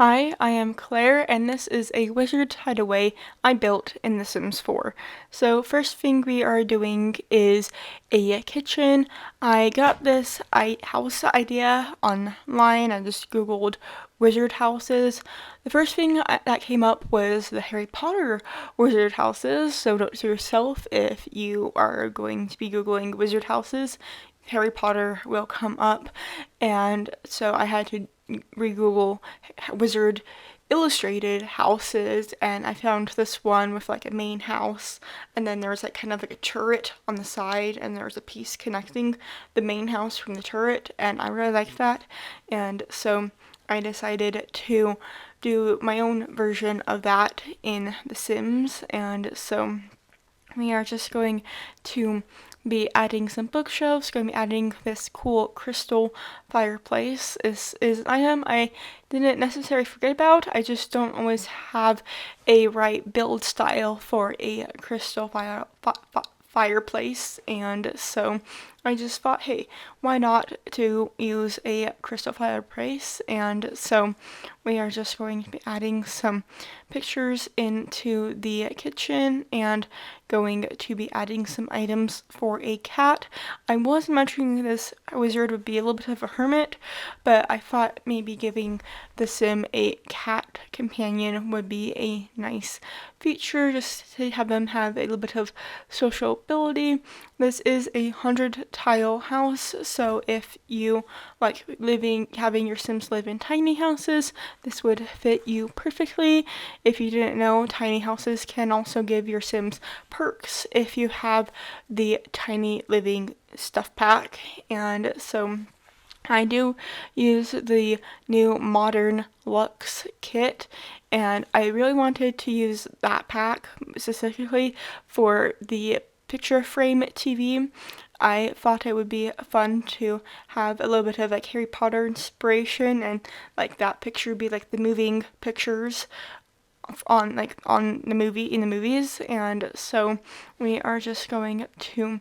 Hi, I am Claire, and this is a wizard hideaway I built in The Sims 4. So first thing we are doing is a kitchen. I got this house idea online. I just googled wizard houses. The first thing that came up was the Harry Potter wizard houses, so note to yourself if you are going to be googling wizard houses, Harry Potter will come up, and so I had to re-Google wizard illustrated houses, and I found this one with like a main house, and then there's like kind of like a turret on the side, and there's a piece connecting the main house from the turret, and I really liked that, and so I decided to do my own version of that in The Sims, and so we are just going to be adding some bookshelves, going to be adding this cool crystal fireplace. This is an item I didn't necessarily forget about. I just don't always have a right build style for a crystal fireplace, and so I just thought, hey, why not to use a crystal fireplace? And so we are just going to be adding some pictures into the kitchen and going to be adding some items for a cat. I was imagining this wizard would be a little bit of a hermit, but I thought maybe giving the sim a cat companion would be a nice feature, just to have them have a little bit of sociability. This is a 100-tile house, so if you like having your Sims live in tiny houses, this would fit you perfectly. If you didn't know, tiny houses can also give your Sims perks if you have the tiny living stuff pack, and so I do use the new Modern Luxe kit, and I really wanted to use that pack specifically for the picture frame TV. I thought it would be fun to have a little bit of like Harry Potter inspiration, and like that picture be like the moving pictures on the movie in the movies, and so we are just going to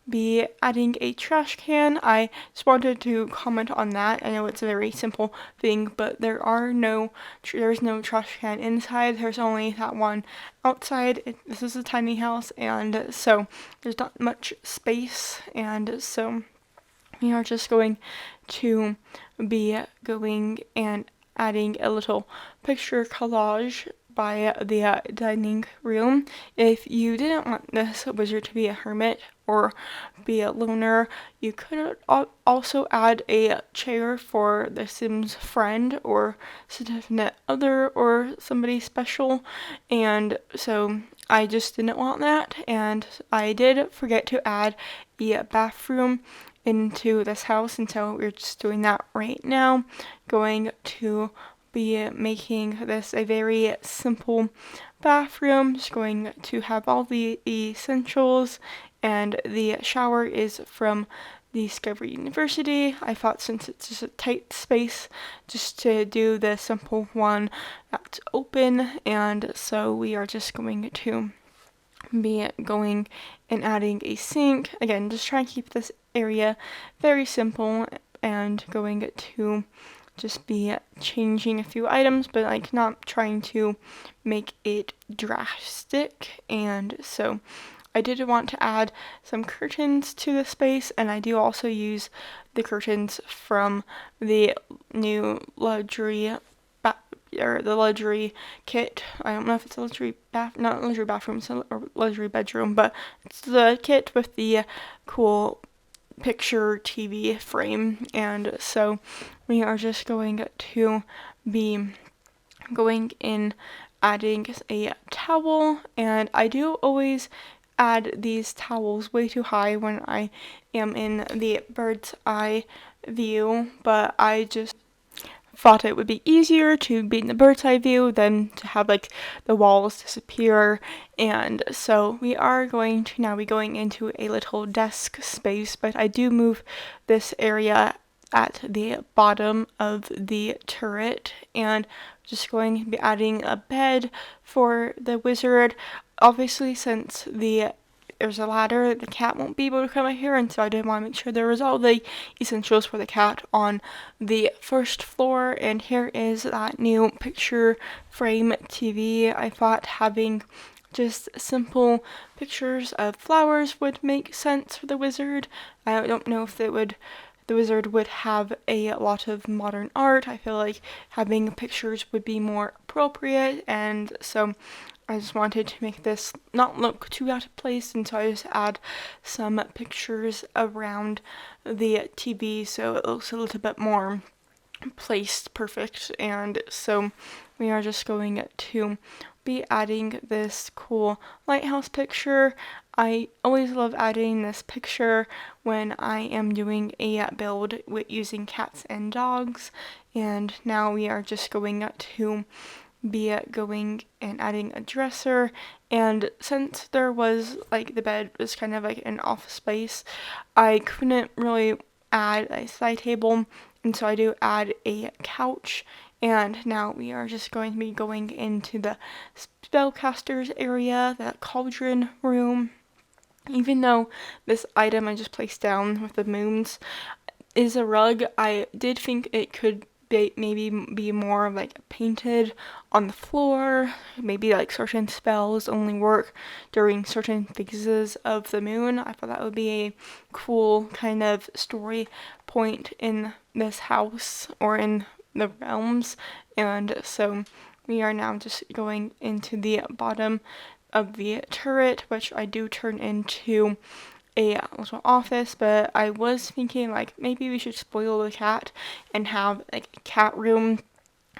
be adding a trash can. I just wanted to comment on that. I know it's a very simple thing, but there's no trash can inside. There's only that one outside. This is a tiny house, and so there's not much space, and so we are just going to be going and adding a little picture collage by the dining room. If you didn't want this wizard to be a hermit or be a loner, you could also add a chair for the Sims friend or significant other or somebody special, and so I just didn't want that, and I did forget to add a bathroom into this house, and so we're just doing that right now. Going to be making this a very simple bathroom. Just going to have all the essentials, and the shower is from Discovery University. I thought since it's just a tight space, just to do the simple one that's open, and so we are just going to be going and adding a sink. Again, just trying to keep this area very simple, and going to just be changing a few items, but like not trying to make it drastic. And so I did want to add some curtains to the space, and I do also use the curtains from the new luxury or the luxury kit. I don't know if it's a luxury not luxury bathroom, it's a luxury bedroom, but it's the kit with the cool picture TV frame, and so we are just going to be going in adding a towel, and I do always add these towels way too high when I am in the bird's eye view, but I just thought it would be easier to be in the bird's eye view than to have like the walls disappear, and so we are going to now be going into a little desk space, but I do move this area at the bottom of the turret, and just going to be adding a bed for the wizard. Obviously, since the there's a ladder. The cat won't be able to come out here, and so I did want to make sure there was all the essentials for the cat on the first floor. And here is that new picture frame TV. I thought having just simple pictures of flowers would make sense for the wizard. I don't know if the wizard would have a lot of modern art. I feel like having pictures would be more appropriate, and so I just wanted to make this not look too out of place, and so I just add some pictures around the TV so it looks a little bit more placed perfect. And so we are just going to be adding this cool lighthouse picture. I always love adding this picture when I am doing a build with using cats and dogs, and now we are just going to be going and adding a dresser. And since there was like the bed was kind of like an office space, I couldn't really add a side table, and so I do add a couch. And now we are just going to be going into the spellcasters area, the cauldron room. Even though this item I just placed down with the moons is a rug, I did think it could maybe be more like painted on the floor. Maybe like certain spells only work during certain phases of the moon. I thought that would be a cool kind of story point in this house or in the realms. And so we are now just going into the bottom of the turret, which I do turn into a little office, but I was thinking like maybe we should spoil the cat and have like a cat room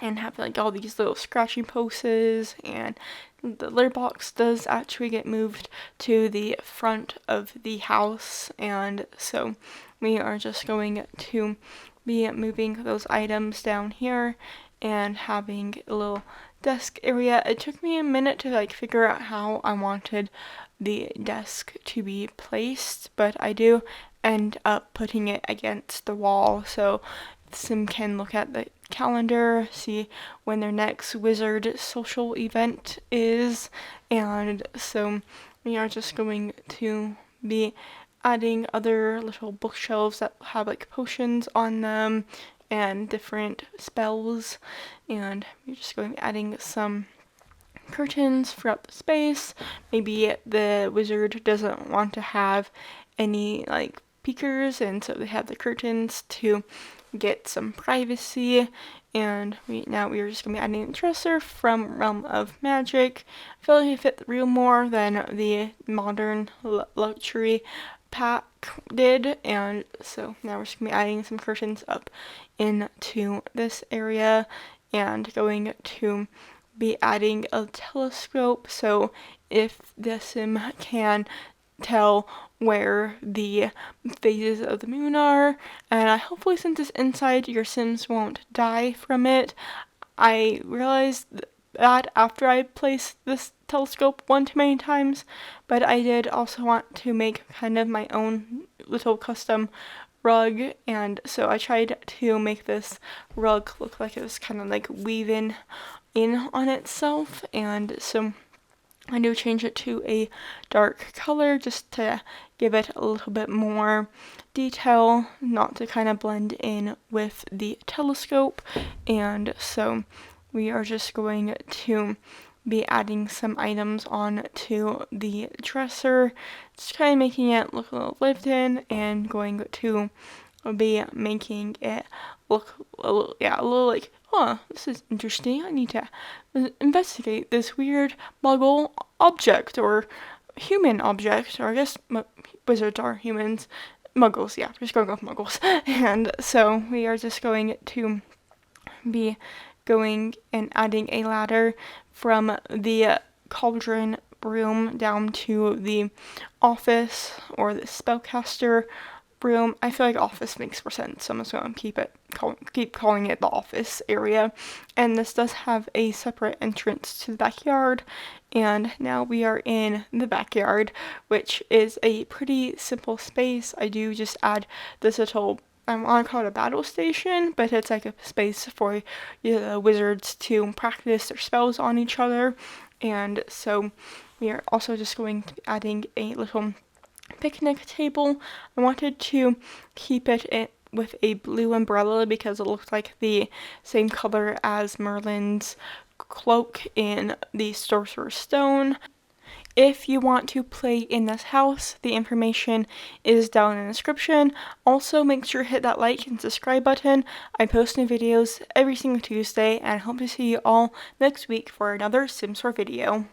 and have like all these little scratching posts, and the litter box does actually get moved to the front of the house, and so we are just going to be moving those items down here and having a little desk area. It took me a minute to like figure out how I wanted the desk to be placed, but I do end up putting it against the wall so Sim can look at the calendar, see when their next wizard social event is, and so we are just going to be adding other little bookshelves that have like potions on them and different spells, and we're just going to be adding some curtains throughout the space. Maybe the wizard doesn't want to have any like peekers, and so they have the curtains to get some privacy. And we are just gonna be adding a dresser from Realm of Magic. I feel like it fit the room more than the modern luxury pack did, and so now we're just gonna be adding some curtains up into this area and going to be adding a telescope so if the sim can tell where the phases of the moon are, and hopefully since it's inside your sims won't die from it. I realized that after I placed this telescope one too many times, but I did also want to make kind of my own little custom rug, and so I tried to make this rug look like it was kind of like weaving in on itself, and so I do change it to a dark color just to give it a little bit more detail, not to kind of blend in with the telescope. And so we are just going to be adding some items on to the dresser, just kind of making it look a little lived in, and going to be making it look a little like, this is interesting. I need to investigate this weird muggle object or human object, or I guess wizards are humans. Muggles, yeah, just going with muggles. And so we are just going to be going and adding a ladder from the cauldron room down to the office or the spellcaster room. I feel like office makes more sense, so I'm just going to keep calling it the office area. And this does have a separate entrance to the backyard, and now we are in the backyard, which is a pretty simple space. I do just add this little, I want to call it a battle station, but it's like a space for the wizards to practice their spells on each other. And so we are also just going to be adding a little picnic table. I wanted to keep it with a blue umbrella because it looked like the same color as Merlin's cloak in the Sorcerer's Stone. If you want to play in this house, the information is down in the description. Also, make sure to hit that like and subscribe button. I post new videos every single Tuesday, and I hope to see you all next week for another Sims 4 video.